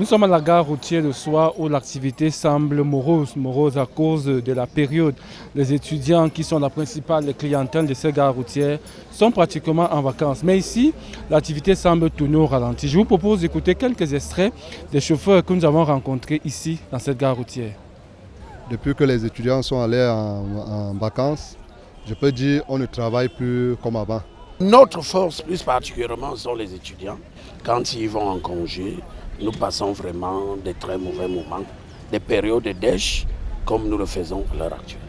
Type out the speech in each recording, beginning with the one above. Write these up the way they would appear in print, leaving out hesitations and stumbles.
Nous sommes à la gare routière de Soie où l'activité semble morose à cause de la période. Les étudiants qui sont la principale clientèle de cette gare routière sont pratiquement en vacances. Mais ici, l'activité semble tourner au ralenti. Je vous propose d'écouter quelques extraits des chauffeurs que nous avons rencontrés ici dans cette gare routière. Depuis que les étudiants sont allés en vacances, je peux dire qu'on ne travaille plus comme avant. Notre force, plus particulièrement, sont les étudiants. Quand ils vont en congé, nous passons vraiment des très mauvais moments, des périodes de dèche, comme nous le faisons à l'heure actuelle.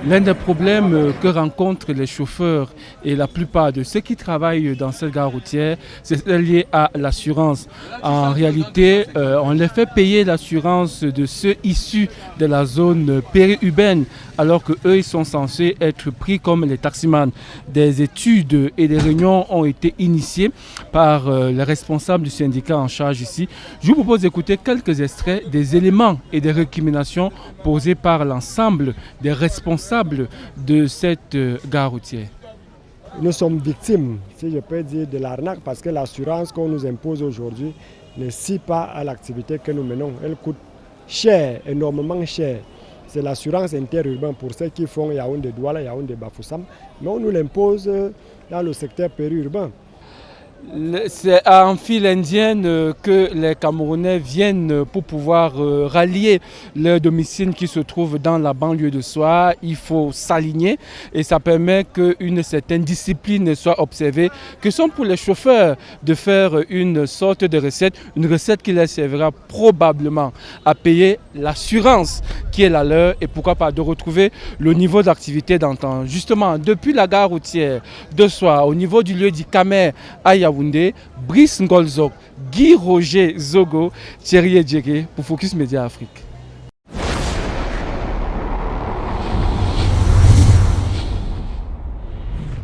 L'un des problèmes que rencontrent les chauffeurs et la plupart de ceux qui travaillent dans cette gare routière, c'est lié à l'assurance. En réalité, on les fait payer l'assurance de ceux issus de la zone périurbaine, alors qu'eux, ils sont censés être pris comme les taximans. Des études et des réunions ont été initiées par les responsables du syndicat en charge ici. Je vous propose d'écouter quelques extraits des éléments et des récriminations posées par l'ensemble des responsables de cette gare routière. Nous sommes victimes, si je peux dire, de l'arnaque parce que l'assurance qu'on nous impose aujourd'hui ne suit pas à l'activité que nous menons. Elle coûte cher, énormément cher. C'est l'assurance interurbaine pour ceux qui font Yaoundé-Douala, Yaoundé-Bafoussam, mais on nous l'impose dans le secteur périurbain. C'est en file indienne que les Camerounais viennent pour pouvoir rallier leur domicile qui se trouve dans la banlieue de Soie. Il faut s'aligner et ça permet qu'une certaine discipline soit observée, que sont pour les chauffeurs de faire une sorte de recette, une recette qui les servira probablement à payer l'assurance qui est la leur et pourquoi pas de retrouver le niveau d'activité d'antan. Justement, depuis la gare routière de Soie, au niveau du lieu du Kamer à Yaoundé, Brice Ngolzok, Guy Roger Zogo, Thierry Edjege pour Focus Média Afrique.